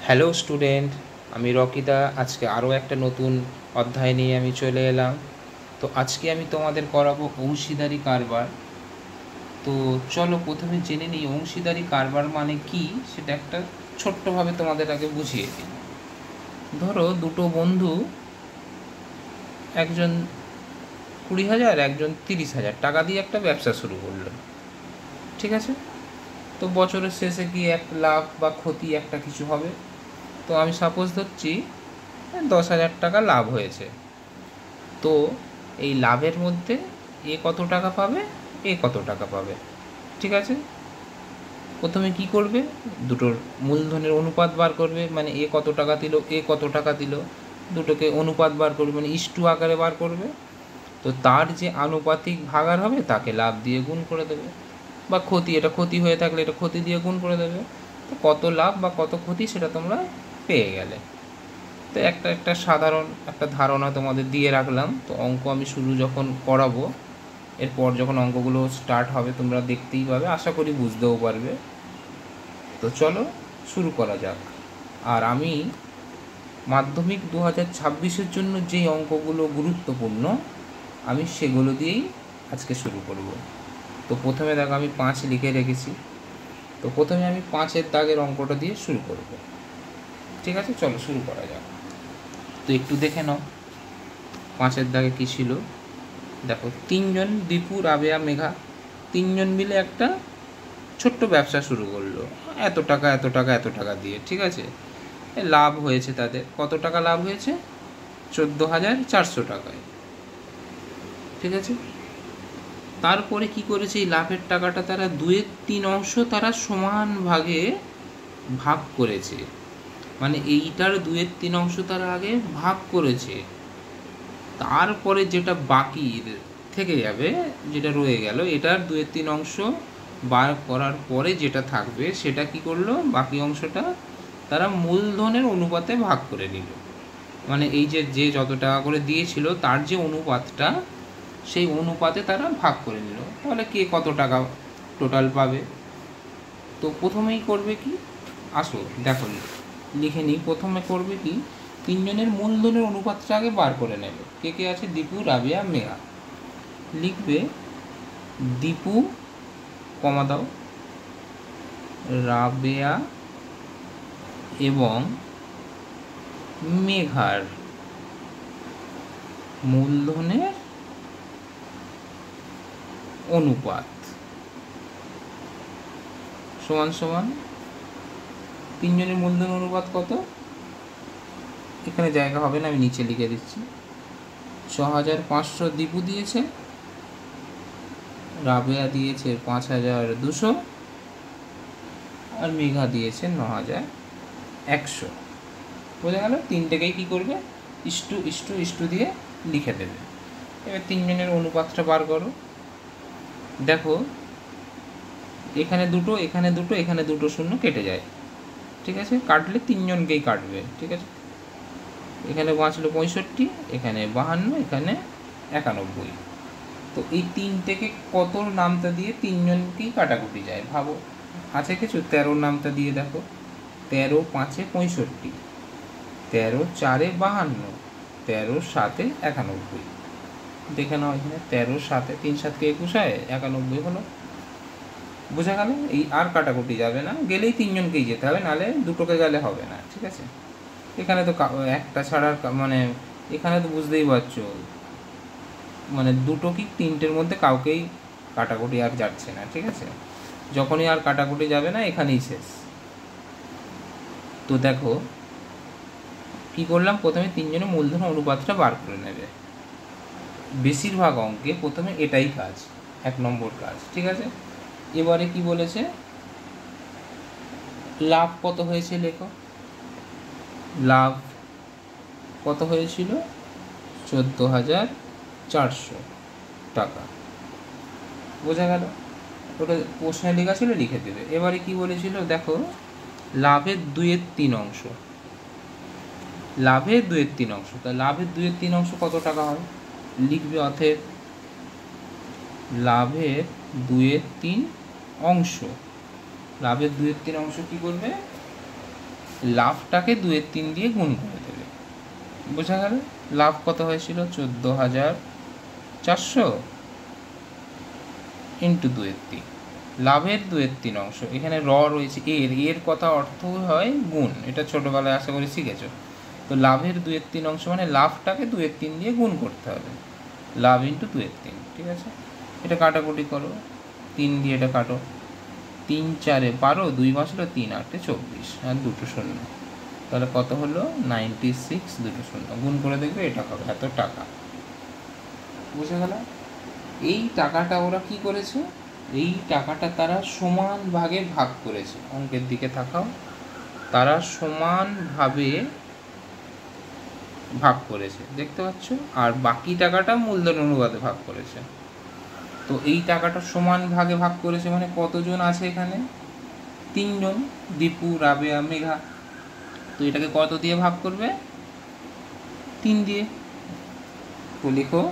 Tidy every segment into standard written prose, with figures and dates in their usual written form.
Hello student, আমি রকিদা। আজকে আরও একটা নতুন অধ্যায় নিয়ে আমি চলে এলাম। তো আজকে আমি তোমাদের করাবো অংশীদারি কারবার। তো চলো প্রথমে জেনে নিই অংশীদারি কারবার মানে কি, সেটা একটা ছোট্টভাবে তোমাদের আগে বুঝিয়ে দিই। ধরো দুটো বন্ধু, একজন 20,000, একজন 30,000 টাকা দিয়ে একটা ব্যবসা শুরু করলো। ঠিক আছে, তো বছরের শেষে কি এক লাভ বা ক্ষতি একটা কিছু হবে। তো আমি সাপোজ ধরছি 10,000 টাকা লাভ হয়েছে। তো এই লাভের মধ্যে এ কত টাকা পাবে, এ কত টাকা পাবে। ঠিক আছে, প্রথমে কি করবে, দুটোর মূলধনের অনুপাত বার করবে, মানে এ কত টাকা দিল, এ কত টাকা দিল, দুটোকে অনুপাত বার করবে, মানে ইস্টু আকারে বার করবে। তো তার যে আনুপাতিক ভাগার হবে তাকে লাভ দিয়ে গুণ করে দেবে, বা ক্ষতি, এটা ক্ষতি হয়ে থাকলে এটা ক্ষতি দিয়ে গুণ করে দেবে। তো কত লাভ বা কত ক্ষতি সেটা তোমরা পেয়ে গেলে। তো একটা একটা সাধারণ একটা ধারণা তোমাদের দিয়ে রাখলাম। তো অঙ্ক আমি শুরু যখন করাবো, এরপর যখন অঙ্কগুলো স্টার্ট হবে তোমরা দেখতেই পাবে, আশা করি বুঝতেও পারবে। তো চলো শুরু করা যাক। আর আমি মাধ্যমিক 2026-এর জন্য যেই অঙ্কগুলো গুরুত্বপূর্ণ আমি সেগুলো দিয়েই আজকে শুরু করব। তো প্রথমে দেখো আমি 5 লিখে রেখেছি। তো প্রথমে আমি 5-এর দাগের অঙ্কটা দিয়ে শুরু করব। ঠিক আছে, চলো শুরু করা যাক। তো একটু দেখে নাও 5-এর দাগে কী ছিল। দেখো, তিনজন, দীপু, রাবেয়া, মেঘা, তিনজন মিলে একটা ছোট্ট ব্যবসা শুরু করলো, এত টাকা এত টাকা এত টাকা দিয়ে। ঠিক আছে, লাভ হয়েছে তাদের, কত টাকা লাভ হয়েছে, 14,400 টাকায়। ঠিক আছে, তারপরে কি করেছে, এই লাভের টাকাটা তারা 2/3 অংশ তারা সমান ভাগে ভাগ করেছে। মানে এইটার 2/3 অংশ তারা আগে ভাগ করেছে, তারপরে যেটা বাকি থেকে যাবে, যেটা রয়ে গেল, এটার 2/3 অংশ বার করার পরে যেটা থাকবে সেটা কি করলো, বাকি অংশটা তারা মূলধনের অনুপাতে ভাগ করে নিল। মানে এই যে যে যত টাকা করে দিয়েছিল তার যে অনুপাতটা, সেই অনুপাতে তারা ভাগ করে নিল। তাহলে কে কত টাকা টোটাল পাবে। তো প্রথমেই করবে কি, আসো দেখো লিখে নিই। প্রথমে করবে কি, তিনজনের মূলধনের অনুপাতটা আগে বার করে নেবে। কে কে আছে, দীপু, রাবেয়া, মেঘা। লিখবে দীপু, কমা দাও, রাবেয়া এবং মেঘার মূলধনের অনুপাত সমান সমান, তিনজনের মূলধন অনুপাত কত, এখানে জায়গা হবে না, আমি নিচে লিখে দিচ্ছি। 6,500 দীপু দিয়েছে, রাবেয়া দিয়েছে 5,200, আর মেঘা দিয়েছে 9,100। বোঝা গেল, তিনটেকেই কী করবে, ইস্টু ইস্টু ইস্টু দিয়ে লিখে দেবে। এবার তিনজনের অনুপাতটা বার করো। দেখো এখানে দুটো, এখানে দুটো, এখানে দুটো শূন্য কেটে যায়। ঠিক আছে, কাটলে তিনজনকেই কাটবে। ঠিক আছে, এখানে বাঁচলো 65, এখানে 52, এখানে 91। তো এই তিনটেকে কত নামতা দিয়ে তিনজনকেই কাটাকুটি যায়, ভাবো। আছে কিছু, 13 নামতা দিয়ে দেখো, 13 5-এ 65, 13 4-এ 52, 13 7-এ 91। দেখে নাও এখানে 13 7-এ 3 7-কে 21 হয়, 91 হলো। বোঝা গেল, এই আর কাটাকুটি যাবে না, গেলেই তিনজনকেই যেতে হবে, নাহলে দুটোকে গেলে হবে না। ঠিক আছে, এখানে তো একটা ছাড়ার মানে এখানে তো বুঝতেই পারছো, মানে দুটো কি তিনটের মধ্যে কাউকেই কাটাকুটি আর যাচ্ছে না। ঠিক আছে, যখনই আর কাটাকুটি যাবে না এখানেই শেষ। তো দেখো কি করলাম, প্রথমে তিনজনের মূলধন অনুপাতটা বার করে নেবে। বেশিরভাগ অঙ্কে প্রথমে এটাই কাজ, 1 নম্বর কাজ। ঠিক আছে, এবারে কি বলেছে, লাভ কত হয়েছে লেখো। লাভ কত হয়েছিল, 14,400 টাকা। বোঝা গেল, ওটা প্রশ্নে লেখা ছিল, লিখে দেবে। এবারে কি বলেছিল দেখো, লাভের 2/3 অংশ, লাভের 2/3 অংশ। তা লাভের 2/3 অংশ কত টাকা হয়, লিখবে অতএব লাভের 2/3 অংশ। লাভের 2/3 অংশ কি করবে, লাভটাকে 2/3 দিয়ে গুণ করে দেবে। বোঝা গেল? লাভ কত হয়েছিল? 14,400 ইন্টু 2/3, লাভের 2/3 অংশ। এখানে রয়েছে এর কথা অর্থ হয় গুণ, এটা ছোটোবেলায় আশা করি শিখেছ। তো লাভের 2/3 অংশ মানে লাভটাকে 2/3 দিয়ে গুণ করতে হবে, লাভ ইন্টু 2/3। ঠিক আছে, এটা কাটাকুটি করো, 3 দিয়ে এটা কাটো, 3 4 12, 2 5 হলো 3 8 24, আর 2 শূন্য, তাহলে কত হলো? 96, 2 শূন্য, গুণ করে দেখবে এটা হবে এত টাকা। বুঝে গেল? এই টাকাটা ওরা কি করেছে? এই টাকাটা তারা সমান ভাগে ভাগ করেছে। অঙ্কের দিকে তাকাও, তারা সমানভাবে ভাগ করেছে, দেখতে পাচ্ছ? আর বাকি টাকাটা মূলধন অনুপাতে ভাগ করেছে। তো এই টাকাটা সমান ভাগে ভাগ করেছে মানে কতজন আছে এখানে? 3 জন, দীপু, রাবেয়া, মেঘা। তো এটাকে কত দিয়ে ভাগ করবে? 3 দিয়ে। তো লিখো,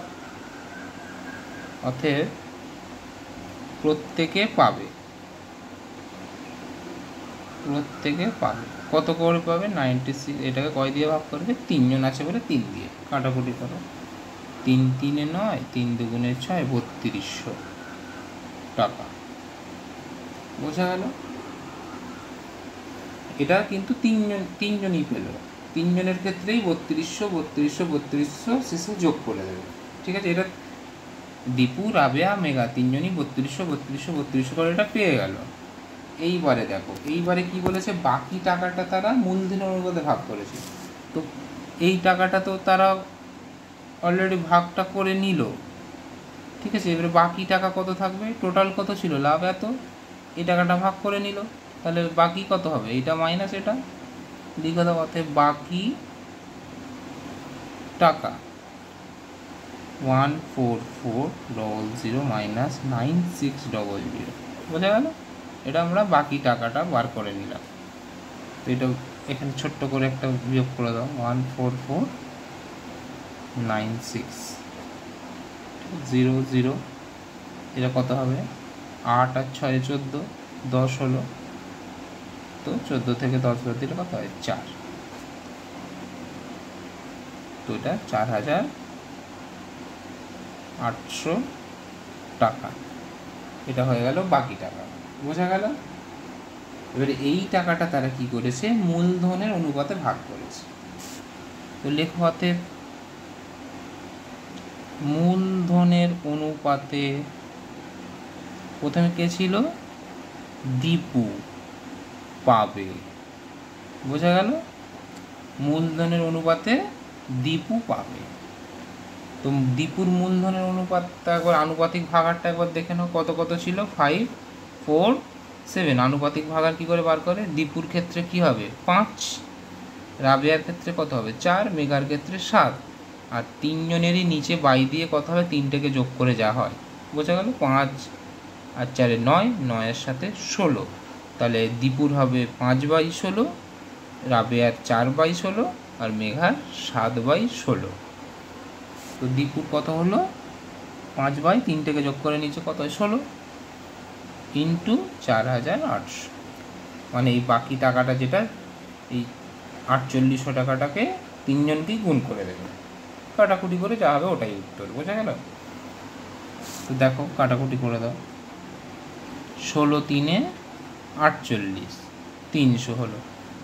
অতএব প্রত্যেকে পাবে কত করে পাবে? 96। এটাকে কয় দিয়ে ভাগ করবে? 3 জন আছে বলে 3 দিয়ে। কাটাকুটি করো, 3 3 9, 3 2 6, 3200 টাকা। বোঝা গেল? এটা কিন্তু তিনজনই পেল। 3 জনের ক্ষেত্রেই 3200 শেষে যোগ করে দেবে। ঠিক আছে, এটা দীপু, রাবেয়া, মেঘা 3 জনই 3200 করে এটা পেয়ে গেল। এইবারে দেখো, এইবারে কি বলেছে? বাকি টাকাটা তারা মূলধন অনুপাতে ভাগ করেছে। তো এই টাকাটা তো তারা অলরেডি ভাগটা করে নিল। ঠিক আছে, এবারে বাকি টাকা কত থাকবে? টোটাল কত ছিল? লাভ এত, এই টাকাটা ভাগ করে নিল, তাহলে বাকি কত হবে? এইটা মাইনাস এটা, লিখে দাও। অর্থাৎ বাকি টাকা 14400 মাইনাস 9600। বোঝা গেল? এটা আমরা বাকি টাকাটা বার করে নিলাম। তো এটা এখানে ছোট্ট করে একটা বিয়োগ করে দাও, 1449600। এটা কত হবে? 8 আর 6 14, 10 হলো। তো 14 থেকে 10 বাদ দিলে কত হয়? 4। তো এটা 4800 টাকা। এটা হয়ে গেল বাকি টাকা। বোঝা গেল? এবারে এই টাকাটা তারা কি করেছে? মূলধনের অনুপাতে ভাগ করেছে। তো লেখো, হাতে মূলধনের অনুপাতে প্রথমে কে ছিল? দীপু পাবে। বোঝা গেল? মূলধনের অনুপাতে দীপু পাবে। তো দীপুর মূলধনের অনুপাতটা একবার, আনুপাতিক ভাগারটা একবার দেখে নাও, কত কত ছিল? 5 4 7। আনুপাতিক ভাগার কি করে বার করে? দীপুর ক্ষেত্রে কি হবে? 5, রাবেয়ার ক্ষেত্রে কত হবে? 4, মেঘার ক্ষেত্রে 7। আর 3 জনেরই নিচে বাই দিয়ে কত হবে? 3টেকে যোগ করে যা হয়। বোঝা গেল? 5 আর 4 9, 9-এর সাথে 16। তাহলে দীপুর হবে 5/16, রাবেয়ার 4/16, আর মেঘার 7/16। তো দীপুর কত হলো? 5/3টেকে যোগ করে নিচে কত হয়? 16 ইন্টু 4800। মানে এই বাকি টাকাটা যেটা, এই 4800 টাকাটাকে 3 জনকেই গুণ করে দেবে। কাটাকুটি করে যা হবে ওটাই উত্তর। বোঝা গেল? তো দেখো, কাটাকুটি করে দাও। 16 3 48, 300 হলো।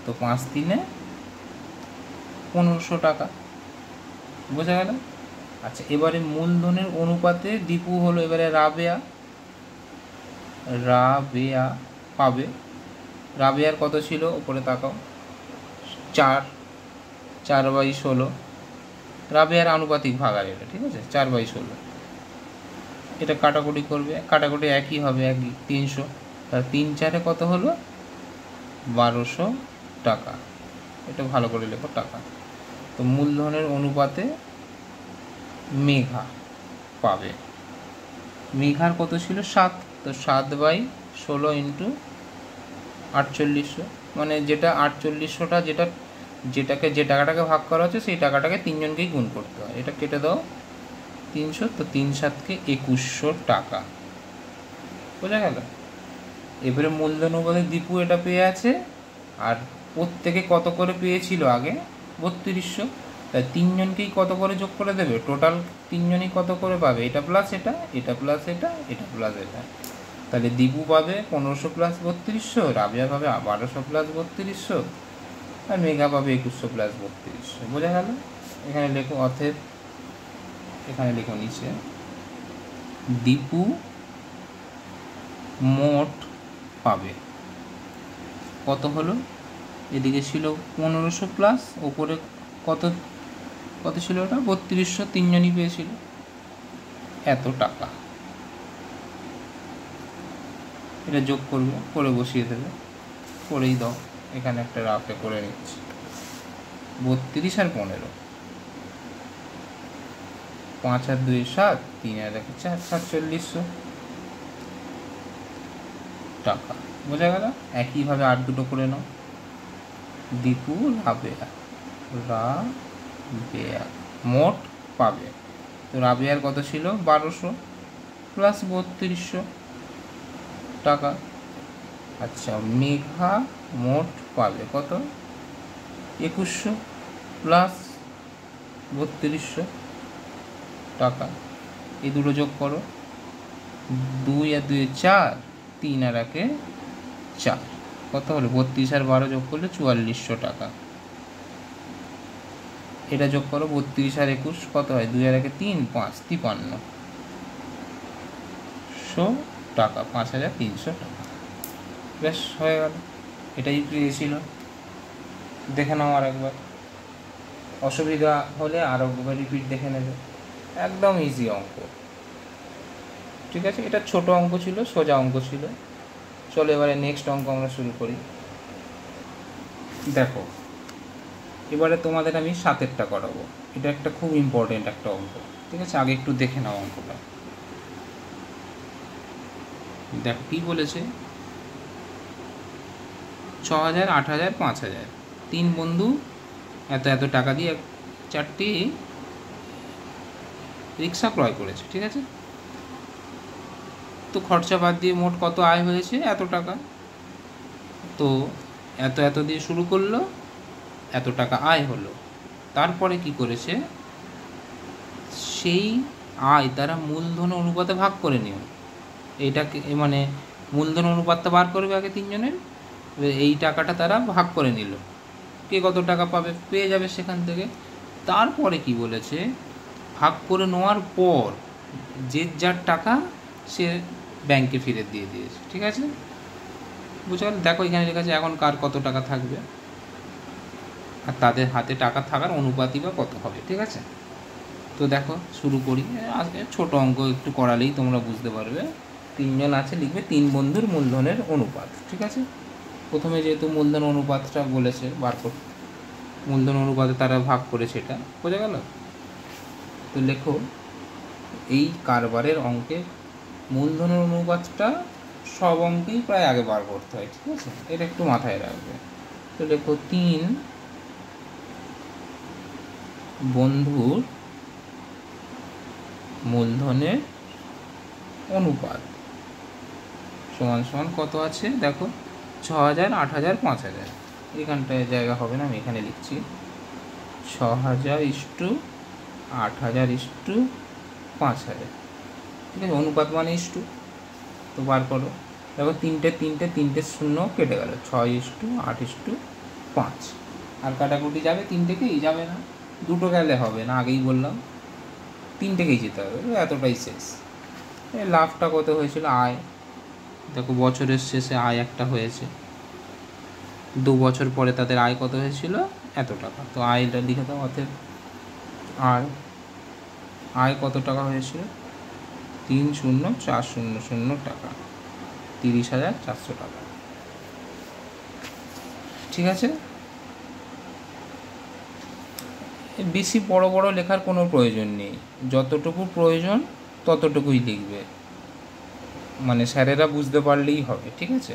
তো 5 3 1500 টাকা। বোঝা গেল? আচ্ছা, এবারে মূলধনের অনুপাতে দীপু হলো এবারে রাবেয়া পাবে। রাবেয়ার কত ছিল? ওপরে তাকাও, 4/16। রাবেয়ার আনুপাতিক ভাগার এটা। ঠিক আছে, 4/16। এটা কাটাকুটি করবে, কাটাকুটি একই হবে, একই 300। তার 3 4 কত হলো? 1200 টাকা। এটা ভালো করে লেখো, টাকা। তো মূলধনের অনুপাতে মেঘা পাবে। মেঘার কত ছিল? 7। তো 7/16 ইন্টু 4800, মানে যেটা 4800টা, যেটাকে যে টাকাটাকে ভাগ করা হচ্ছে সেই টাকাটাকে 3 জনকেই গুণ করতে হয়। এটা কেটে দাও, 300। তো 3 7 2100 টাকা। বোঝা গেল? এবারে মূলধন অনুপাতে দীপু এটা পেয়ে আছে, আর প্রত্যেকে কত করে পেয়েছিল আগে? 3200। তাই তিনজনকেই কত করে যোগ করে দেবে? টোটাল তিনজনই কত করে পাবে? এটা প্লাস এটা, এটা প্লাস এটা, এটা প্লাস এটা। তাহলে দীপু পাবে 1500 প্লাস 3200, রাবিয়া পাবে 1200 প্লাস 3200, আর মেঘা পাবে 2100 প্লাস 3200। বোঝা গেল? এখানে লেখো অতএব, এখানে লেখো নিচে দীপু মোট পাবে কত হলো? এদিকে ছিল 1500 প্লাস, ওপরে কত কত ছিল? ওটা 3200, তিনজনই পেয়েছিল এত টাকা। এটা যোগ করবে, করে বসিয়ে দেবে, করেই দাও। এখানে একটা রাফে করে নিচ্ছি, 32 আর 15, 5 আর 2 7, 3 আর 1 4, 4700 টাকা। বোঝা গেল? একইভাবে আর দুটো করে নাও। দীপু রাবেয়া, রাবেয়া মোট পাবে, তো রাবেয়ার কত ছিল? 1200 প্লাস 3200 টাকা। আচ্ছা, মেঘা মোট পাবে কত? 2100 প্লাস 3200 টাকা। এই দুটো যোগ করো, 2 আর 2 4, 3 আর 1 4, কত হলো? 32 আর 12 যোগ করলে 4400 টাকা। এটা যোগ করো, 32 আর 21 কত হয়? 2 আর 1 3, 5 5300 টাকা, 5300 টাকা। বেশ, হয়ে গেল। এটাই পেয়েছিল। দেখে নাও আর একবার, অসুবিধা হলে আর একবার রিপিট দেখে নেবে। একদম ইজি অঙ্ক, ঠিক আছে? এটা ছোট অঙ্ক ছিল, সোজা অঙ্ক ছিল। চলো এবারে নেক্সট অঙ্ক আমরা শুরু করি। দেখো, এবারে তোমাদের আমি 7এরটা করাবো। এটা একটা খুব ইম্পর্টেন্ট একটা অঙ্ক, ঠিক আছে? আগে একটু দেখে নাও অঙ্কটা। দেখো কী বলেছে, 6000, 8000, 5000, 3 বন্ধু এত এত টাকা দিয়ে 4টি রিক্সা ক্রয় করেছে, ঠিক আছে? তো খরচা বাদ দিয়ে মোট কত আয় হয়েছে? এত টাকা। তো এত এত দিয়ে শুরু করলো, এত টাকা আয় হলো। তারপরে কি করেছে? সেই আয় তারা মূলধন অনুপাতে ভাগ করে নিও। এইটাকে মানে মূলধন অনুপাতটা বার করবে আগে তিনজনের, এই টাকাটা তারা ভাগ করে নিল। কে কত টাকা পাবে? পেয়ে যাবে সেখান থেকে। তারপরে কি বলেছে? ভাগ করে নেওয়ার পর যে যার টাকা সে ব্যাংকে ফিরে দিয়ে দিয়েছে, ঠিক আছে? বুঝতে পারলে? দেখো এখানে লেখা আছে এখন কার কত টাকা থাকবে, আর তাদের হাতে টাকা থাকার অনুপাতই বা কত হবে, ঠিক আছে? তো দেখো শুরু করি। আজকে ছোট অঙ্ক একটু করালেই তোমরা বুঝতে পারবে। 3 জন আছে, লিখবে 3 বন্ধুর মূলধনের অনুপাত, ঠিক আছে? প্রথমে যেহেতু মূলধন অনুপাতটা বলেছে বার করতে, মূলধন অনুপাতে তারা ভাগ করেছে, এটা বোঝা গেল? তো লেখো এই কারবারের অঙ্কে মূলধনের অনুপাতটা সব অঙ্কেই প্রায় আগে বার করতে হয়, ঠিক আছে? এটা একটু মাথায় রাখবে। তো লেখো 3 বন্ধুর মূলধনের অনুপাত সমান সমান কত আছে? দেখো 6000, 8000, 5000। এখানটায় জায়গা হবে না, আমি এখানে লিখছি 6000 ইস্টু 8000 ইস্টু 5000, ঠিক আছে? অনুপাত মানে ইস্টু, তো বার করো। দেখো তিনটে শূন্য কেটে গেল, 6:8:5। আর কাটাকুটি যাবে? তিনটেকেই যাবে না, দুটো গেলে হবে না, আগেই বললাম তিনটেকেই যেতে হবে। এতটাই শেষ। এই লাভটা কত হয়েছিল? আয় দেখো বছরের শেষে আয় একটা হয়েছে, 2 বছর পরে তাদের আয় কত হয়েছিল? এত টাকা। তো আয়টা লিখে দাও, অতএব আয় কত টাকা হয়েছিল? 30400 টাকা, 30,400 টাকা, ঠিক আছে? বেশি বড় বড় লেখার কোনো প্রয়োজন নেই, যতটুকু প্রয়োজন ততটুকুই লিখবে, মানে স্যারেরা বুঝতে পারলেই হবে, ঠিক আছে?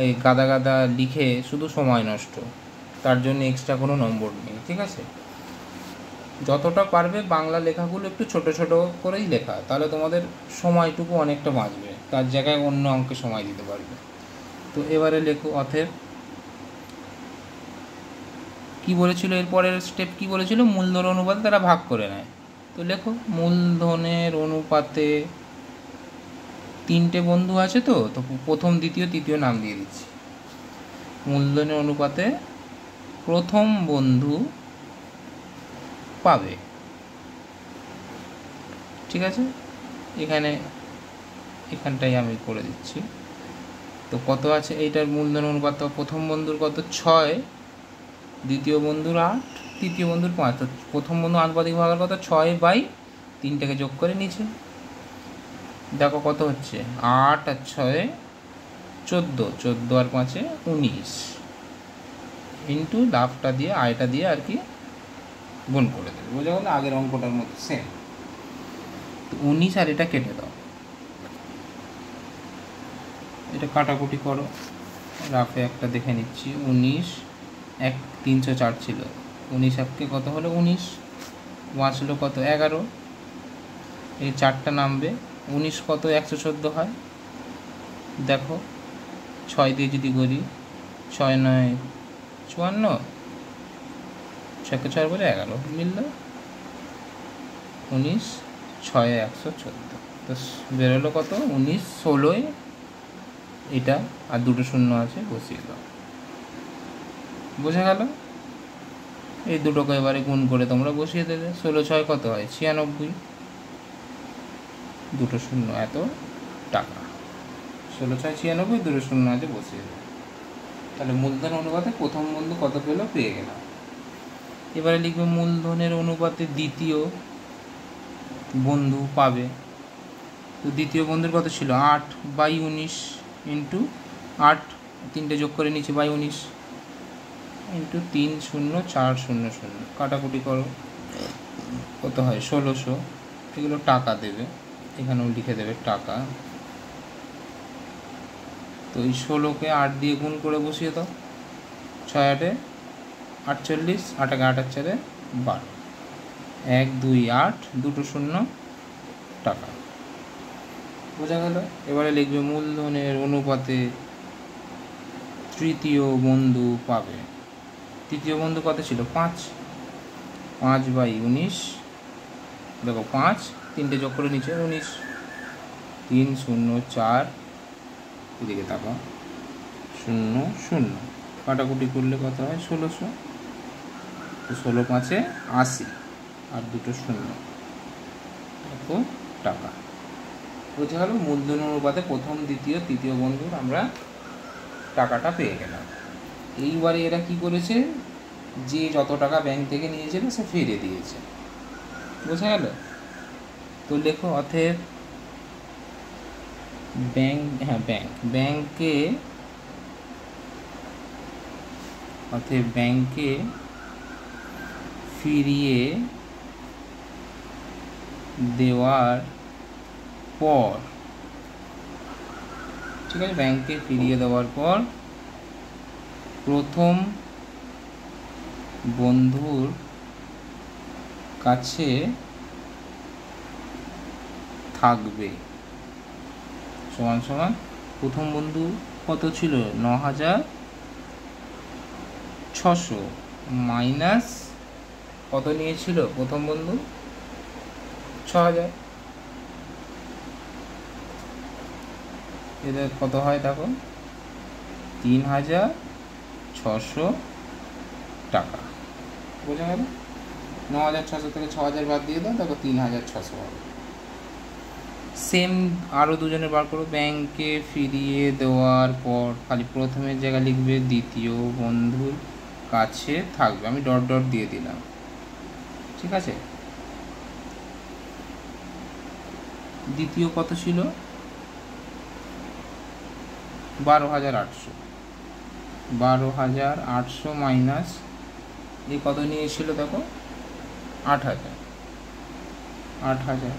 এই গাদা গাদা লিখে শুধু সময় নষ্ট, তার জন্য এক্সট্রা কোনো নম্বর নেই, ঠিক আছে? যতটা পারবে বাংলা লেখাগুলো একটু ছোট ছোট করেই লেখা, তাহলে তোমাদের সময়টুকু অনেকটা বাঁচবে, তার জায়গায় অন্য অঙ্কে সময় দিতে পারবে। তো এবারে লেখো অতএব কি বলেছিল এরপরের স্টেপ কি বলেছিল, মূলধন অনুপাতে তারা ভাগ করে নেয়। তো লেখো মূলধনের অনুপাতে তিনটে বন্ধু আছে, তো প্রথম দ্বিতীয় তৃতীয় নাম দিয়ে দিচ্ছি। মূলধনের অনুপাতে প্রথম বন্ধু পাবে, ঠিক আছে। এখানটাই আমি করে দিচ্ছি। তো কত আছে এইটার মূলধন অনুপাত, প্রথম বন্ধুর কত 6, দ্বিতীয় বন্ধুর 8, তৃতীয় বন্ধুর 5। তো প্রথম বন্ধু আনুপাতিক ভাগের কত 6/3 যোগ করে নিচে দেখো কত হচ্ছে 8 আর 6 14, 14 আর 5 19 ইন্টু লাভটা দিয়ে আয়টা দিয়ে আর কি গুণ করে দেবে। বোঝা গেল? আগের অঙ্কটার মতো সেম। তো 19 আর এটা কেটে দাও, এটা কাটাকুটি করো, রাফে একটা দেখে নিচ্ছি। 19 1 304 ছিল, 19 এককে কত হলো 19, বাঁচলো কত 11, এই 4টা নামবে। 19 কত 114 হয়, দেখো 6 দিয়ে যদি করি 6 9 54, 6 4 বলে 11 মিলল 19, 6 114। তো বেরোলো কত 19 16, এটা আর দুটো শূন্য আছে বসিয়ে দাও। বোঝা গেল? এই দুটোকে এবারে গুণ করে তোমরা বসিয়ে দেবে। 16 6 কত হয় 96, দুটো শূন্য এত টাকা। 16 6 96, দুটো শূন্য আছে বসিয়ে দেবে। তাহলে মূলধন অনুপাতে প্রথম বন্ধু কত পেলো পেয়ে গেলাম। এবারে লিখবে মূলধনের অনুপাতে দ্বিতীয় বন্ধু পাবে। তো দ্বিতীয় বন্ধুর কত ছিল 8/19 ইন্টু 8, 3টে যোগ করে নিচে 19 ইন্টু 3 0 4 0 0, কাটাকুটি করো কত হয় 1600। এগুলো টাকা দেবে, এখানেও লিখে দেবে টাকা। তো এই 16কে 8 দিয়ে গুণ করে বসিয়ে দাও। 6 8 48, 8 8 8 4 12, 1 2 8, দুটো শূন্য টাকা। বোঝা গেল? এবারে লিখবে মূলধনের অনুপাতে তৃতীয় বন্ধু পাবে। তৃতীয় বন্ধু কত ছিল 5, 5/19, দেখো 5, 3টে যোগ করে নিচে 19, 3 0 4, এদিকে তাকাও 0 0, কাটাকুটি করলে কত হয় 1600। তো 16 5 80 আর দুটো শূন্য এত টাকা। বোঝা গেল? মূলধন অনুপাতে প্রথম দ্বিতীয় তৃতীয় বন্ধুর আমরা টাকাটা পেয়ে গেলাম। এইবারে এরা কি করেছে, যে যত টাকা ব্যাংক থেকে নিয়েছিল সে ফিরে দিয়েছে। বোঝা গেল? তো লেখো অতএব ব্যাংকে ফিরিয়ে দেওয়ার পর, ঠিক আছে, ব্যাংকে ফিরিয়ে দেওয়ার পর প্রথম বন্ধুর কাছে থাকবে সমান সমান প্রথম বন্ধু কত ছিল 9600 মাইনাস কত নিয়েছিল প্রথম বন্ধু 6000, এদের কত হয় দেখো 3600 টাকা। বোঝা গেল? 9600 থেকে 6000 বাদ দিয়ে দাও, দেখো 3600 হবে। সেম আরও দুজনের বার করো। ব্যাংকে ফিরিয়ে দেওয়ার পর খালি প্রথমের জায়গায় লিখবে দ্বিতীয় বন্ধুর কাছে থাকবে, আমি ডট ডট দিয়ে দিলাম, ঠিক আছে। দ্বিতীয় কত ছিল 12800, 12800 মাইনাস এই কত নিয়েছিল দেখো 8000, 8000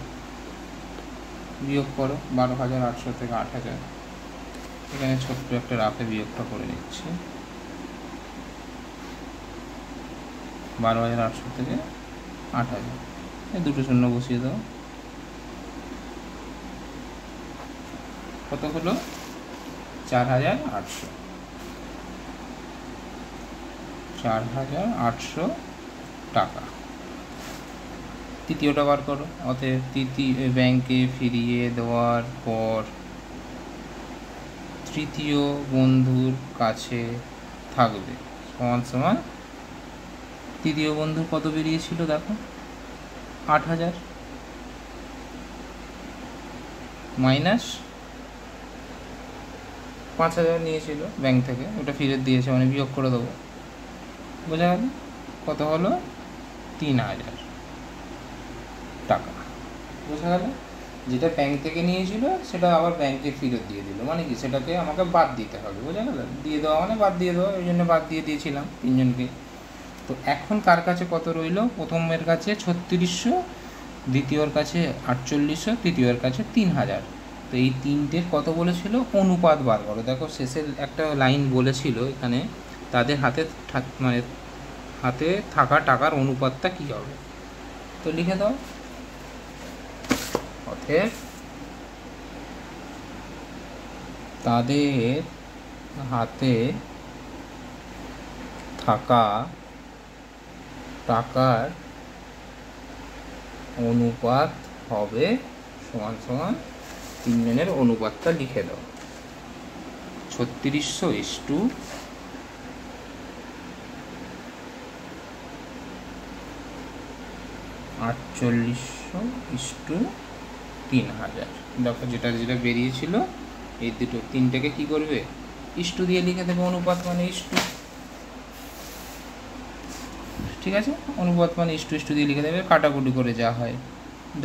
বিয়োগ করো 12800 থেকে 8000, এখানে ছোট্ট একটা রাফে বিয়োগটা করে নিচ্ছি। 12800 থেকে 8000, এই দুটো শূন্য বসিয়ে দাও, কত হলো 4800। 4,800 টাকা। তৃতীয়টা বার করো। অতএব ব্যাংকে ফিরিয়ে দেওয়ার পর তৃতীয় বন্ধুর কাছে থাকবে সমান সমান, তৃতীয় বন্ধুর কত বেরিয়েছিল দেখো, 8,000 মাইনাস 5,000 নিয়েছিল ব্যাংক থেকে, ওটা ফেরত দিয়েছে, মানে বিয়োগ করে দেবো। বোঝা গেল? কত হলো? 3,000 টাকা। বোঝা গেল? যেটা ব্যাংক থেকে নিয়েছিল সেটা আবার ব্যাংকে ফেরত দিয়ে দিল, মানে কি সেটাকে আমাকে বাদ দিতে হবে। বোঝা গেল? দিয়ে দেওয়া মানে বাদ দিয়ে দেওয়া, ওই জন্য বাদ দিয়ে দিয়েছিলাম তিনজনকে। তো এখন কার কাছে কত রইল? প্রথমের কাছে 3600, দ্বিতীয়র কাছে 4800, তৃতীয়র কাছে 3,000। তো এই তিনটের কত বলেছিল? অনুপাত বার করো। দেখো শেষের একটা লাইন বলেছিল এখানে, তাদের হাতে থাকা টাকার অনুপাতটা কী হবে। তো লিখে দাও। অতএব তাদের হাতে থাকা টাকার অনুপাত হবে সমান সমান, তিনজনের অনুপাতটা লিখে দাও, 3600 4800 3,000। দেখো যেটা যেটা বেরিয়েছিল এই দুটো তিনটাকে কি করবে? ইস্টু দিয়ে লিখে দেবে, অনুপাত মানে ইস্টু। ঠিক আছে, অনুপাত মানে ইস্টু দিয়ে লিখে দেবে, কাটাকুটি করে যা হয়।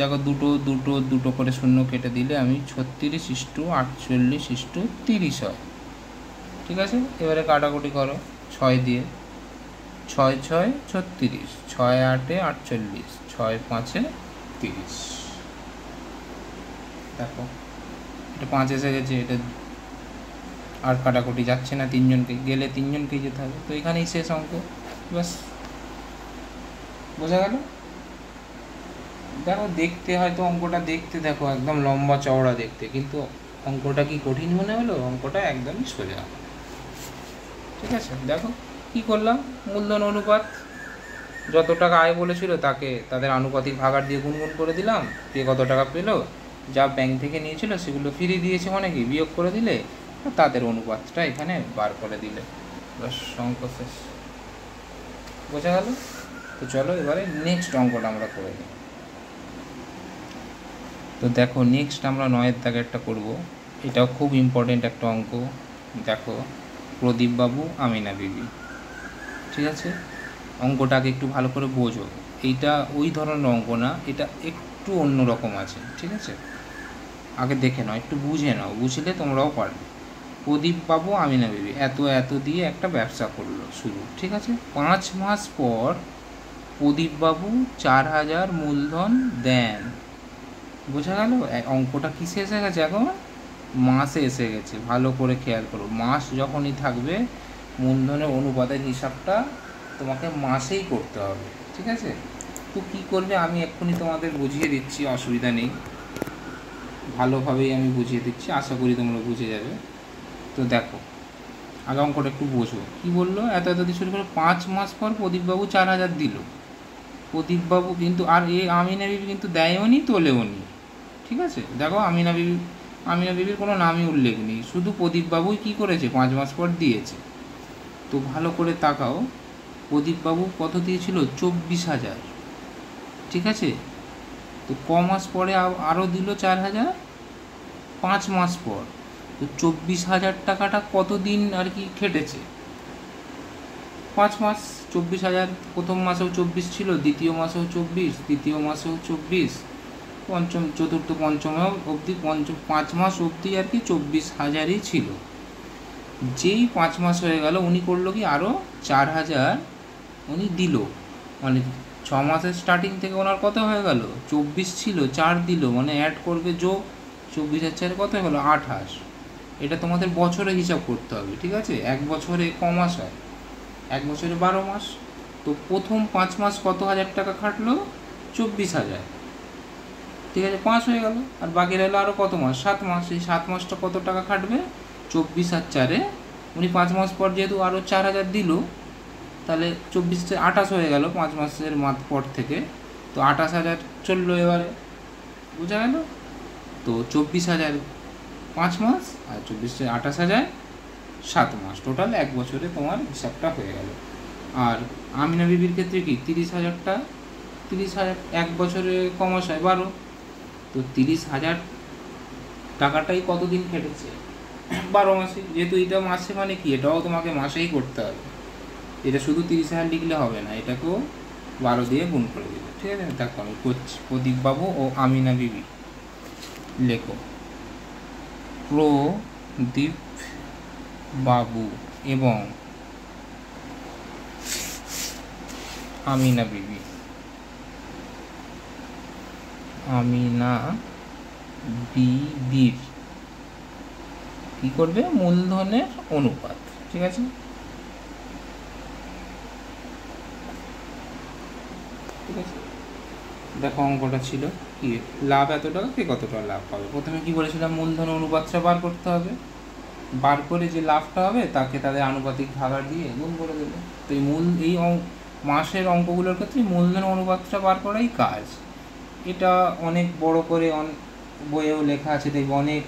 দেখো দুটো করে শূন্য কেটে দিলে আমি 36:48:30 হয়। ঠিক আছে, এবারে কাটাকুটি করো 6 দিয়ে, 6 6 36, 6 8 48, 6 5 30। দেখো এটা 5 এসে গেছে, এটা আর কাটাকুটি যাচ্ছে না, তিনজনকে গেলে তিনজনকেই যেতে হবে। তো এখানেই শেষ অঙ্ক, ব্যাস। বোঝা গেল? দেখো দেখতে হয়তো অঙ্কটা দেখতে দেখো একদম লম্বা চওড়া দেখতে, কিন্তু অঙ্কটা কি কঠিন মনে হলো? অঙ্কটা একদমই সোজা। ঠিক আছে, দেখো কি করলাম, মূলধন অনুপাত, যত টাকা আয় বলেছিল তাকে তাদের আনুপাতিক ভাগাড় দিয়ে গুণগুণ করে দিলাম, কে কত টাকা পেলো, যা ব্যাংক থেকে নিয়েছিল সেগুলো ফিরিয়ে দিয়েছে, মানে কি বিয়োগ করে দিলে তাদের অনুপাতটা এখানে বার করে দিলে, ব্যাস অঙ্ক শেষ। বোঝা গেল? তো চলো এবারে নেক্সট অঙ্কটা আমরা করে নিই। তো দেখো নেক্সট আমরা 9-এর দাগেরটা করবো, এটাও খুব ইম্পর্টেন্ট একটা অঙ্ক। দেখো প্রদীপবাবু, আমিনা বিবি। ঠিক আছে, অঙ্কটাকে একটু ভালো করে বোঝো, এইটা ওই ধরনের অঙ্ক না, এটা একটু অন্য রকম আছে। ঠিক আছে, আগে দেখে নাও, একটু বুঝে নাও, বুঝলে তোমরাও পারবে। প্রদীপবাবু, আমিনা বিবি এত দিয়ে একটা ব্যবসা করলো শুরু। ঠিক আছে, 5 মাস পর প্রদীপবাবু 4,000 মূলধন দেন। বোঝা গেল? অঙ্কটা কিসে এসে গেছে? এখন মাসে এসে গেছে। ভালো করে খেয়াল করো, মাস যখনই থাকবে মূলধনের অনুপাতের হিসাবটা তোমাকে মাসেই করতে হবে। ঠিক আছে, তো কী করবে আমি এক্ষুনি তোমাদের বুঝিয়ে দিচ্ছি, অসুবিধা নেই, ভালোভাবেই আমি বুঝিয়ে দিচ্ছি, আশা করি তোমরা বুঝে যাবে। তো দেখো আগে অঙ্কটা একটু বোঝো। কী বললো? এত দিয়ে শুরু করে 5 মাস পর প্রদীপবাবু 4,000 দিল। প্রদীপবাবু কিন্তু, আর আমিনা বিবি কিন্তু দেয়ও নি তোলেও নি। ঠিক আছে, দেখো আমিনা বিবির কোনো নামই উল্লেখ নেই, শুধু প্রদীপবাবুই কী করেছে 5 মাস পর দিয়েছে। তো ভালো করে তাকাও, প্রদীপবাবু কত দিয়েছিল? 24,000। ঠিক আছে, তো ক মাস পরে আরও দিল 4,000, 5 মাস পর। তো 24,000 টাকাটা কতদিন আর কি খেটেছে? 5 মাস। 24,000 প্রথম মাসেও 24 ছিল, দ্বিতীয় মাসেও 24, তৃতীয় মাসেও 24, পঞ্চম চতুর্থ পঞ্চমেও অবধি 5 মাস অবধি আর কি 24,000ই ছিল। যেই 5 মাস হয়ে গেল উনি করলো কি আরও 4,000 উনি দিল, মানে 6 মাসের স্টার্টিং থেকে ওনার কত হয়ে গেল? 24 ছিল, 4 দিল, মানে অ্যাড করবে যোগ, 24,000 কত হয়ে গেল? 28। এটা তোমাদের বছরে হিসাব করতে হবে। ঠিক আছে, এক বছরে ক মাস হয়? এক বছরে 12 মাস। তো প্রথম 5 মাস কত হাজার টাকা খাটলো? 24,000। ঠিক আছে, 5 হয়ে গেল, আর বাকি রইল আরও কত মাস? 7 মাস। এই 7 মাসটা কত টাকা খাটবে? 24 আর 4-এ উনি 5 মাস পর যেহেতু আরও 4,000 দিল, তাহলে 24 হয়ে গেল 5 মাসের পর থেকে, তো 28,000 চললো এবারে, বোঝা গেল? তো 24,000 5 মাস আর 28,000 7 মাস, টোটাল 1 বছরে তোমার হিসাবটা হয়ে গেল। আর আমিনা বিবির ক্ষেত্রে কি 30,000টা, 30,000 1 বছরে কমাস হয় 12, তো 30,000 টাকাটাই কতদিন খেটেছে? 12 মাসে। যেহেতু এটা মাসে মানে কি, এটাও তোমাকে মাসেই করতে হবে, এটা শুধু 30,000 লিখলে হবে না, এটাকেও 12 দিয়ে গুণ করে দেবে, ঠিক আছে? দেখো আমি করছি, প্রদীপবাবু ও আমিনা বিবি, লেখো প্রদীপ বাবু এবং আমিনা বিবি, আমিনা বিবির কি করবে? মূলধনের অনুপাত, ঠিক আছে? ঠিক আছে, দেখো অঙ্কটা ছিল কি, লাভ এত টাকা, কে কত টাকা লাভ পাবে। প্রথমে কি বলেছিলাম? মূলধন অনুপাতটা বার করতে হবে, বার করে যে লাভটা হবে তাকে তাদের আনুপাতিক ভাগাড় দিয়ে গুণ করে দেবে। তো এই মাসের অঙ্কগুলোর ক্ষেত্রে মূলধন অনুপাতটা বার করাই কাজ। এটা অনেক বড় করে বইয়েও লেখা আছে, দেখবে অনেক,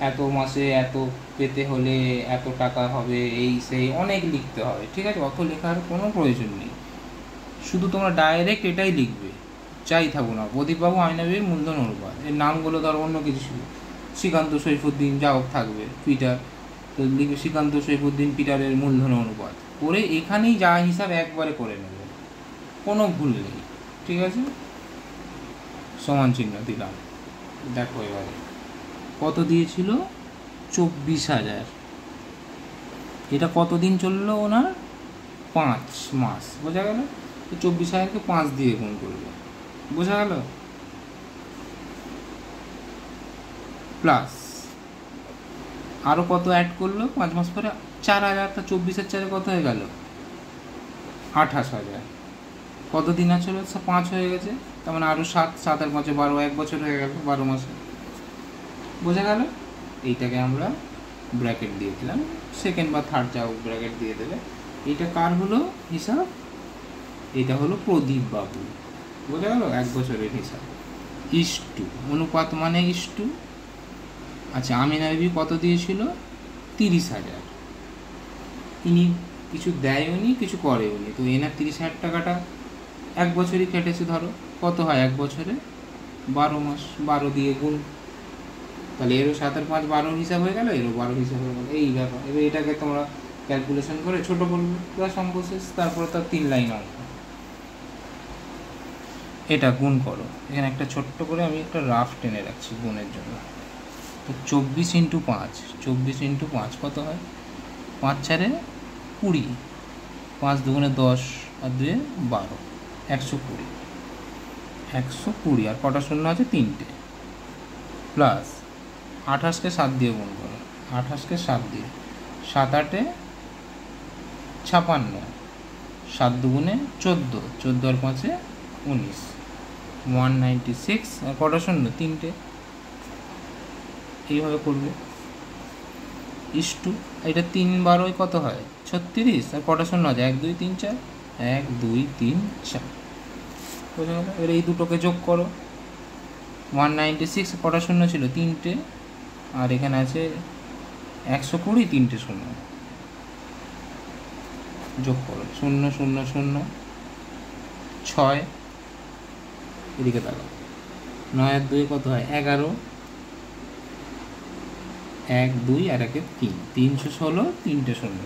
এত মাসে এত পেতে হলে এত টাকা হবে, এই সেই অনেক লিখতে হবে, ঠিক আছে? অত লেখার কোনো প্রয়োজন নেই, শুধু তোমরা ডাইরেক্ট এটাই লিখবে, চাই থাকো না প্রদীপবাবু আমিনা বিবির মূলধন অনুপাত, এর নামগুলো ধরো অন্য কিছু ছিল, শ্রীকান্ত সৈফুদ্দিন যা হোক থাকবে, পিটার, তো লিখবে শ্রীকান্ত সৈফুদ্দিন পিটারের মূলধন অনুপাত, করে এখানেই যা হিসাব একবারে করে নেবে, কোনো ভুল নেই, ঠিক আছে? সমান চিহ্ন দিলাম। দেখো এবারে কত দিয়েছিল? 24,000। এটা কতদিন চললো ওনার? 5 মাস, বোঝা গেল? তো 24,000কে 5 দিয়ে গুণ করবে, বোঝা গেল? প্লাস আরও কত অ্যাড করলো 5 মাস পরে? 4,000, তা 24-এর 4 কত হয়ে গেল? 28,000। কত দিন আছে? 5 হয়ে গেছে, তার মানে আরও 7, 7 আর 5 12, 1 বছর হয়ে গেল 12 মাসে, বোঝা গেল? এইটাকে আমরা ব্র্যাকেট দিয়ে দিলাম, সেকেন্ড বা থার্ড যাও ব্র্যাকেট দিয়ে দেবে। এইটা কার হলো হিসাব? এটা হলো প্রদীপ বাবু, বোঝা গেল? 1 বছরের হিসাব। ইস্টু অনুপাত মানে ইস্টু। আচ্ছা, আমিনা বিবি কত দিয়েছিল? 30,000। ইনি কিছু দেয়নি, কিছু করেওনি, তো এনার 30,000 টাকাটা 1 বছরই কেটেছে, ধরো কত হয় 1 বছরে? 12 মাস, 12 দিয়ে গুণ, তাহলে এরও 7 আর 5 12 হিসাব হয়ে গেল, এরও 12 হিসাব হয়ে গেল, এই ব্যাপার। এবার এটাকে তোমরা ক্যালকুলেশন করে ছোটো করবে, প্লাস অঙ্ক শেষ। তারপরে তার 3 লাইন অঙ্ক, এটা গুণ করো। এখানে একটা ছোট্ট করে আমি একটা রাফ টেনে রাখছি গুণের জন্য। তো 24 × 5, 24 × 5 কত হয়? 5 × 4 20, 5 2 10 আর 2 12, 120, 120। আর কটা শূন্য আছে? 3টে। প্লাস 28কে 7 দিয়ে গুণ করো, 28কে 7 দিয়ে, 7 8 56, 7 2 14, 14 আর 5 19, 196। আর কটা শূন্য? 3টে। এইভাবে করবে ইস্টু, এটা 3 12 কত হয়? 36। আর কটা শূন্য আছে? 1 2 3 4, 1 2 3 4, বোঝা গেল? এবার এই দুটোকে যোগ করো, 196। কটা শূন্য ছিল? 3টে। আর এখানে আছে 120, 3টে শূন্য, যোগ করো 0 0 0 6। এদিকে তাকাও, 9 আর 2 কত হয়? 11, 1 2 আর 1 3, 316, 3টে শূন্য,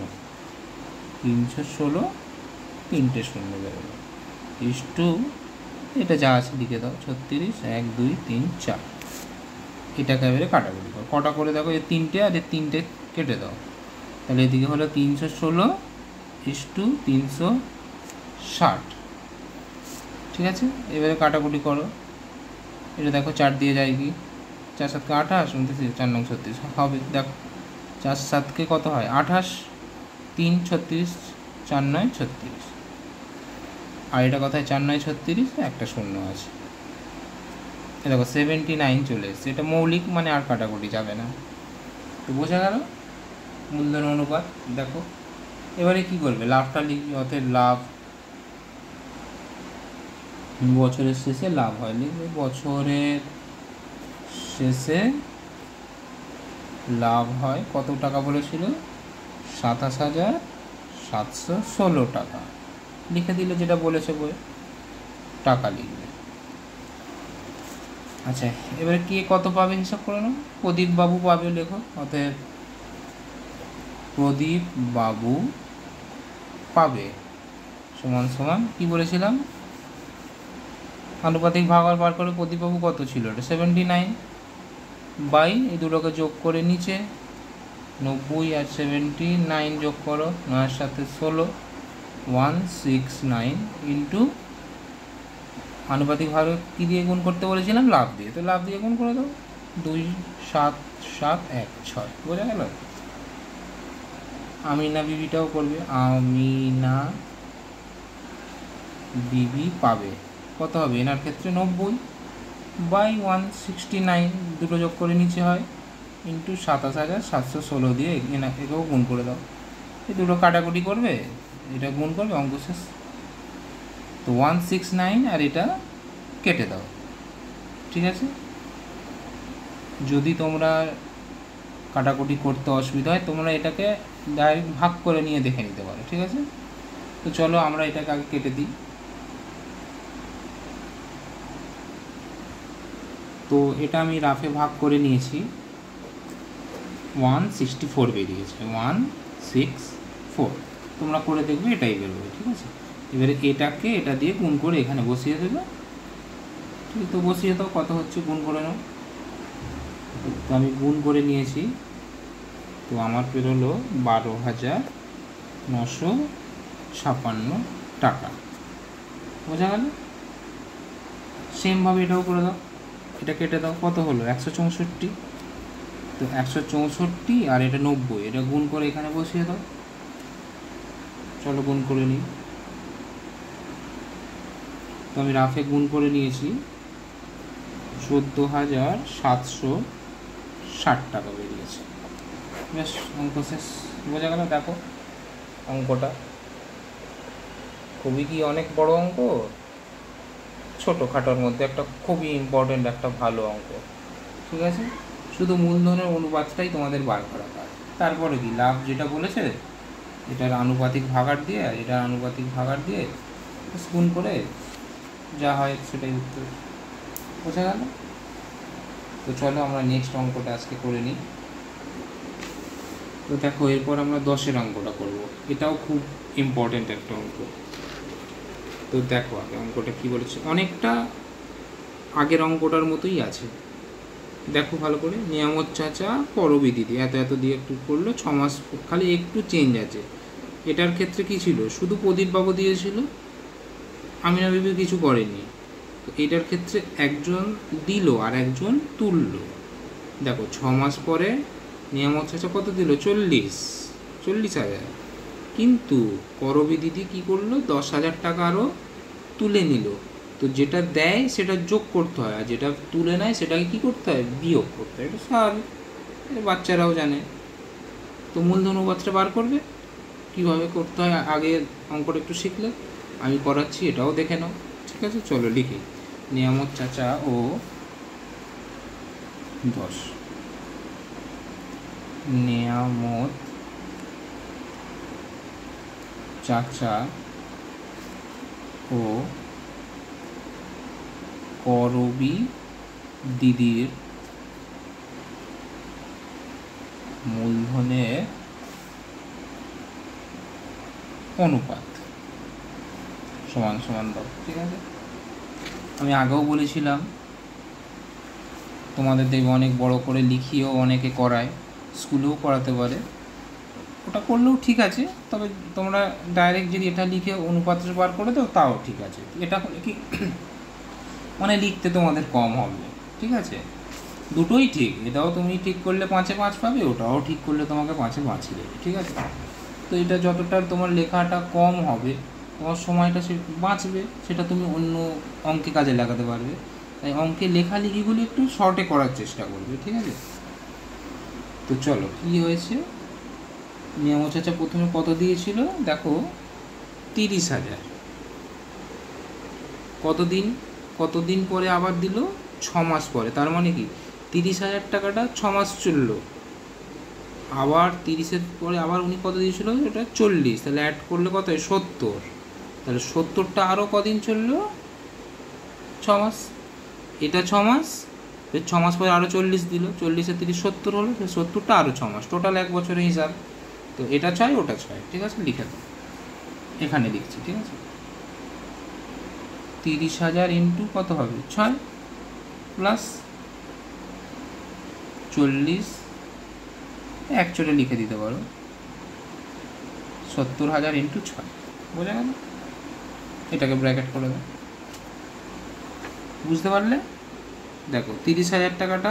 316, 3টে শূন্য বেরোলো। ইস্টু এটা যা আছে লিখে দাও, 36, 1 2 3 4। এটাকে এবারে কাটাকুটি করো, কটা করে দেখো, এর 3টে আর এর 3টে কেটে দাও, তাহলে এদিকে হলো 316 ইস্টু 360, ঠিক আছে? এবারে কাটাকুটি করো, এটা দেখো 4 দিয়ে যায় কি? 4 7 28, 4 9 36 হবে। দেখো 4 7 কত হয়? 28, 3 36, 4 9 36। আর এটা কথায় 4 9 36, একটা শূন্য আছে। এ দেখো 79 চলে এসছে, এটা মৌলিক, মানে আর কাটাকুটি যাবে না। তো বোঝা গেল মূলধন অনুপাত। দেখো এবারে কি করবে, লাভটা লিখবে, অতএব লাভ বছরের শেষে লাভ হয়, লিখবে বছরের শেষে লাভ হয় কত টাকা বলেছিল, 27,716 টাকা। লিখে দিলে যেটা বলেছে বই, টাকা লিখবে। আচ্ছা, এবারে কে কত পাবে হিসাব করে নাও। প্রদীপ বাবু পাবে, লেখো, অতএব প্রদীপ বাবু পাবে সমান সমান কি বলেছিলাম, আনুপাতিক ভাগার বার করে প্রদীপবাবু কত ছিল, এটা 79 বাই এই দুটোকে যোগ করে নিচে 90 আর 79 যোগ করো, 9-এর সাথে 16, 169 ইন্টু আনুপাতিক ভাগ কী দিয়ে গুণ করতে বলেছিলাম, লাভ দিয়ে, তো লাভ দিয়ে গুণ করে দাও, 27716, বোঝা গেল। আমিনা বিবিটাও করবে, আমিনা বিবি পাবে কত হবে, এনার ক্ষেত্রে 90 বাই 169, দুটো যোগ করে নিচে হয় ইন্টু 27,716 দিয়ে একেও গুণ করে দাও, এই দুটো কাটাকুটি করবে, এটা গুণ করবে, অঙ্ক শেষ। তো 169 আর এটা কেটে দাও, ঠিক আছে। যদি তোমরা কাটাকুটি করতে অসুবিধা হয় তোমরা এটাকে ডাইরেক্ট ভাগ করে নিয়ে দেখে নিতে পারো, ঠিক আছে। তো চলো আমরা এটাকে আগে কেটে দিই। তো এটা আমি রাফে ভাগ করে নিয়েছি, 164 বেরিয়েছে, 164, তোমরা করে দেখবে এটাই বেরোবে, ঠিক আছে। এবারে এটাকে এটা দিয়ে গুণ করে এখানে বসিয়ে দেবে, ঠিক, তো বসিয়ে দাও, কত হচ্ছে গুণ করে নাও। তো আমি গুণ করে নিয়েছি, তো আমার বেরোলো 12,956 টাকা, বোঝা গেল। সেমভাবে এটাও করে দাও, এটা কেটে দাও, কত হলো 164, তো 164 আর এটা 90, এটা গুণ করে এখানে বসিয়ে দাও, চলো গুণ করে নিই। তো আমি রাফে গুণ করে নিয়েছি, 14,760 টাকা বেরিয়েছে, বেশ অঙ্ক শেষ, বোঝা গেল। দেখো অঙ্কটা খুবই কি অনেক বড় অঙ্ক, ছোটোখাটোর মধ্যে একটা খুবই ইম্পর্টেন্ট একটা ভালো অঙ্ক, ঠিক আছে। শুধু মূলধনের অনুপাতটাই তোমাদের বার করা কাজ, তারপরে কি লাভ যেটা বলেছে এটার আনুপাতিক ভাগার দিয়ে আর এটার আনুপাতিক ভাগার দিয়ে গুণ করে যা হয় সেটাই উত্তর, বোঝা গেল। তো চলো আমরা নেক্সট অঙ্কটা আজকে করে নিই। তো দেখো এরপর আমরা 10-এর অঙ্কটা করব, এটাও খুব ইম্পর্টেন্ট একটা অঙ্ক। তো দেখো আগে অঙ্কটা কী বলেছে, অনেকটা আগের অঙ্কটার মতোই আছে, দেখো ভালো করে। নিয়ামত চাচা পরবী দিদি এত এত দিয়ে একটু করলো, 6 মাস, খালি একটু চেঞ্জ আছে। এটার ক্ষেত্রে কী ছিল, শুধু প্রদীপবাবু দিয়েছিল, আমিনা বিবি কিছু করেনি। তো এটার ক্ষেত্রে একজন দিল আর একজন তুলল। দেখো 6 মাস পরে নিয়ামত চাচা কত দিল, 40,000, কিন্তু করবী দিদি কী করলো, 10,000 টাকা আরও তুলে নিল। তো যেটা দেয় সেটা যোগ করতে হয়, আর যেটা তুলে নেয় সেটাকে কী করতে হয়, বিয়োগ করতে হয়, এটা স্বাভাবিক, এটা বাচ্চারাও জানে। তো মূলধন অনুপাতটা বার করবে, কীভাবে করতে হয় আগে অঙ্কটা একটু শিখলে, আমি করাচ্ছি, এটাও দেখে নাও, ঠিক আছে। চলো লিখি, নিয়ামত চাচা ও 10, নিয়ামত চাচা ও করবী দিদির মূলধনের অনুপাত সমান সমান দাও, ঠিক আছে। আমি আগেও বলেছিলাম তোমাদের দেখবে অনেক বড় করে লিখিয়েও অনেকে করায়, স্কুলেও করাতে পারে, ওটা করলেও ঠিক আছে, তবে তোমরা ডাইরেক্ট যদি এটা লিখে অনুপাতটা বার করে দাও তাও ঠিক আছে। এটা কি মানে লিখতে তোমাদের কম হবে, ঠিক আছে, দুটোই ঠিক, এটাও তুমি ঠিক করলে 5-এ 5 পাবে, ওটাও ঠিক করলে তোমাকে 5-এ 5 দেবে, ঠিক আছে। তো এটা যতটা তোমার লেখাটা কম হবে তোমার সময়টা সে বাঁচবে, সেটা তুমি অন্য অঙ্কে কাজে লাগাতে পারবে। তাই অঙ্কে লেখালেখিগুলি একটু শর্টে করার চেষ্টা করবে, ঠিক আছে। তো চলো কী হয়েছে, নিয়ামত চাচা প্রথমে কত দিয়েছিল দেখো, 30,000। কতদিন পরে আবার দিল, 6 মাস পরে। তার মানে কি 30,000 টাকাটা 6 মাস চললো, আবার 30-এর পরে আবার উনি কত দিয়েছিল, এটা 40, তাহলে অ্যাড করলে কত হয়, 70। তাহলে 70টা আরও কদিন চললো, 6 মাস। এটা 6 মাস, 6 মাস পরে আরও 40 দিল, 40 আর 30 70 হলো, 70টা আরও 6 মাস, টোটাল 1 বছরের হিসাব। তো এটা 6 ওটা 6, ঠিক আছে, লিখে দাও, এখানে লিখছি, ঠিক আছে। 30,000 ইন্টু কত হবে, 6 প্লাস 40, এক চোটে লিখে দিতে পারো, 70,000 ইন্টু 6, বোঝা গেল। এটাকে ব্র্যাকেট করে দাও, বুঝতে পারলে। দেখো 30,000 টাকাটা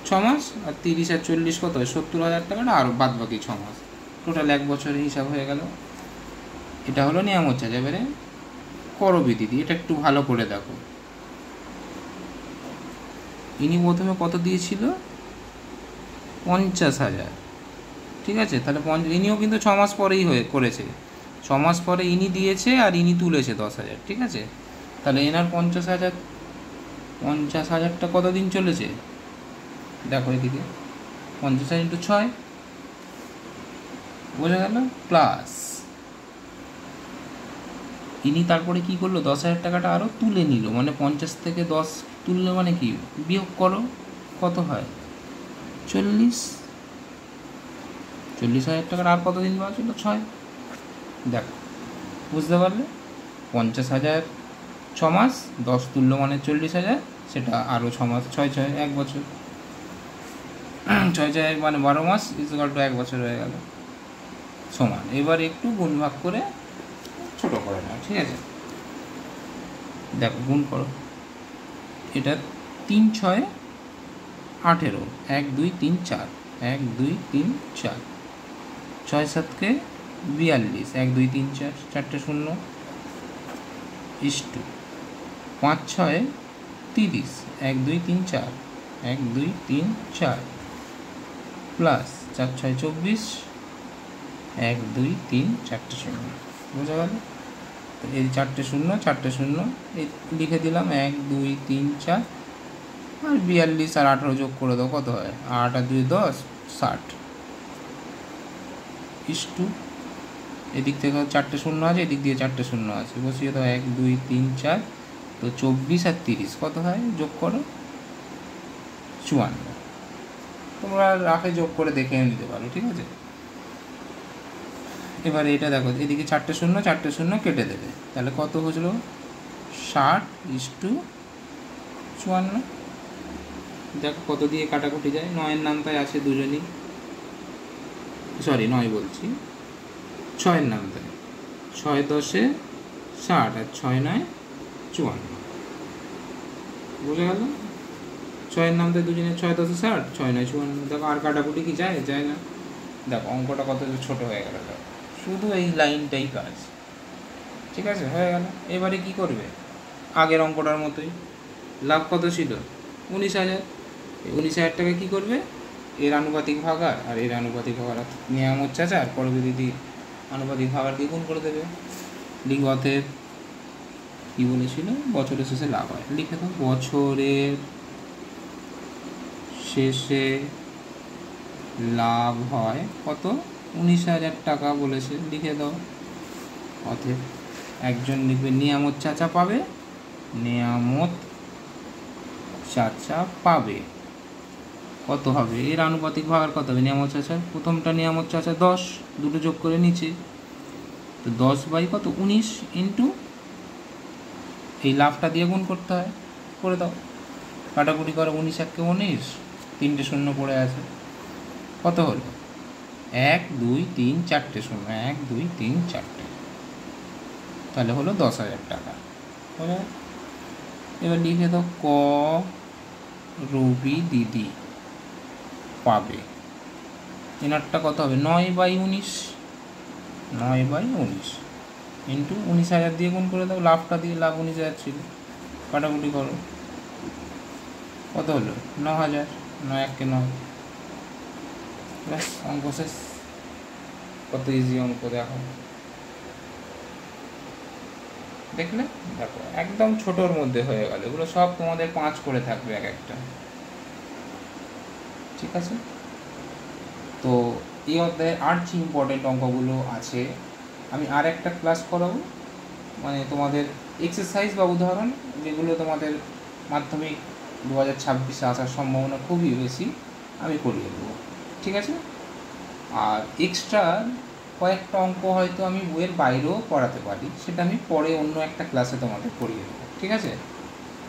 6 মাস, আর 30 আর 40 কত হয়, 70,000 টাকাটা, আর বাদ বাকি 6 মাস, টোটাল 1 বছরের হিসাব হয়ে গেল। এটা হলো নিয়ামত চাচা। এবারে করবিধি দিয়ে এটা একটু ভালো করে দেখো। ইনি প্রথমে কত দিয়েছিল, 50,000, ঠিক আছে। তাহলে ইনিও কিন্তু 6 মাস পরেই করেছে, 6 মাস পরে ইনি দিয়েছে আর ইনি তুলেছে 10,000, ঠিক আছে। তাহলে এনার 50,000টা কতদিন চলেছে, দেখো এদিকে 50,000 ইন্টু 6, বোঝা গেল, প্লাস ইনি তারপরে কি করলো, 10,000 টাকাটা আরও তুলে নিল, মানে 50 থেকে 10 তুললে মানে কি, বিয়োগ করো, কত হয়, 40,000 টাকার আর কতদিন পাওয়া ছিল, 6। দেখো বুঝতে পারলে, 50,000 6 মাস, 10 তুললো মানে 40,000, সেটা আরও 6 মাস, 6 1 বছর, 6 মানে 12 মাস ইকুয়াল টু 1 বছর হয়ে গেল, সমান। এবার একটু গুণ ভাগ করে ছোটো করে নাও, ঠিক আছে। দেখো গুণ করো, এটা 3 6 18, 1 2 3 4, 1 2 3 4, 6 7 42, 1 2 3 4, 4টে 0, ইস্টু 5 6 30, 1 2 3 4, 1 2 3 4, প্লাস 4 6 24, 1 2 3 4টে 0, বোঝা গেল। তো এই 4টে 0 এই লিখে দিলাম, 1 2 3 4, আর 42 আর 18 যোগ করে দাও, কত হয়, 8 আর 2 10, 60, ইস্টু এদিক থেকে 4টে 0 আছে, এদিক দিয়ে 4টে 0 আছে, বসিয়ে দাও, 1 2 3 4, তো 24 আর 30 কত হয়, যোগ করো, 54। তোমরা রাফে যোগ করে দেখে নিতে পারো, ঠিক আছে। এবারে এটা দেখো, এদিকে 4টে 0 কেটে দেবে, তাহলে কত হয়েছিল, 60:54। দেখো কত দিয়ে কাটাকুটি যায়, 9-এর নামতায় আছে দুজনই, সরি 9 বলছি, 6-এর নামতায়, 6 10-এ 60 আর 6 9 54, বোঝা গেল। 6-এর নামতায় দুজনের 6 10-এ 60, 6 9 54। দেখো আর কাটাকুটি কি যায় না, দেখো অঙ্কটা কত ছোট হয়ে গেল, শুধু এই লাইনটাই কাজ, ঠিক আছে, হয়ে গেল। এবারে কি করবে, আগের অঙ্কটার মতোই, লাভ কত ছিল, 19,000, 19,000 টাকা কী করবে, এর আনুপাতিক ভাগার আর এর আনুপাতিক ভাগার, নিয়ামত চাচা আর করবিধি আনুপাতিক ভাগার দিয়ে গুণ করে দেবে, লিখব অতএব কী বলেছিল, বছরের শেষে লাভ হয়, লিখে দাও, বছরের শেষে লাভ হয় কত, 19,000 টাকা বলেছে, লিখে দাও। অতএব একজন লিখবে নিয়ামত চাচা পাবে, নিয়ামত চাচা পাবে কত হবে, এর আনুপাতিক ভাগার কত হবে, নিয়ামত চাচা, প্রথমটা নিয়ামত চাচা 10, দুটো যোগ করে নিচে, তো 10 বাই কত, 19, ইন্টু এই লাভটা দিয়ে গুণ করতে হয়, করে দাও, কাটাকুটি করো, 19 1 19, 3টে 0 পড়ে আছে, কত হলো, 1 2 3 4টে 0, 1 2 3 4টে, তাহলে হলো 10,000 টাকা, হলো। এবার লিখে দাও, ক রবি দিদি পাবে, এনারটা কত হবে, 9/19, 9/19 ইন্টু 19,000 দিয়ে গুণ করে দাও, লাভটা দিয়ে, লাভ 19,000 ছিল, কাটাকুটি করো, কত হলো, 9,000, 9 1 9, ব্যাস অঙ্ক শেষ। কত ইজি অঙ্ক দেখো, দেখলে? দেখো একদম ছোটোর মধ্যে হয়ে গেল, এগুলো সব তোমাদের 5 করে থাকবে এক একটা, ঠিক আছে? তো এই অধ্যায়ে আর যে ইম্পর্টেন্ট অঙ্কগুলো আছে আমি আর একটা ক্লাস করাবো, মানে তোমাদের এক্সারসাইজ বা উদাহরণ যেগুলো তোমাদের মাধ্যমিক 2026 আসার সম্ভাবনা খুবই বেশি, আমি করিয়ে দেবো, ঠিক আছে? আর এক্সট্রা কয়েকটা অঙ্ক হয়তো আমি বইয়ের বাইরেও পড়াতে পারি, সেটা আমি পরে অন্য একটা ক্লাসে তোমাদের করিয়ে দেবো, ঠিক আছে?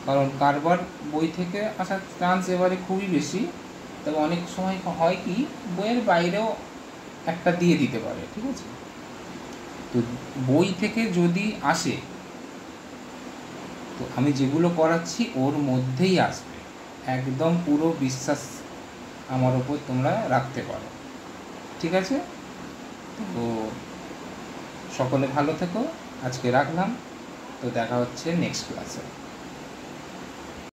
কারণ কারবার বই থেকে আসার চান্স এবারে খুবই বেশি, তবে অনেক সময় হয় কি বইয়ের বাইরেও একটা দিয়ে দিতে পারে, ঠিক আছে? তো বই থেকে যদি আসে তো আমি যেগুলো করাচ্ছি ওর মধ্যেই আসবে, একদম পুরো বিশ্বাস আমার ওপর তোমরা রাখতে পারো, ঠিক আছে? তো সকলে ভালো থেকো, আজকে রাখলাম, তো দেখা হচ্ছে নেক্সট ক্লাসে।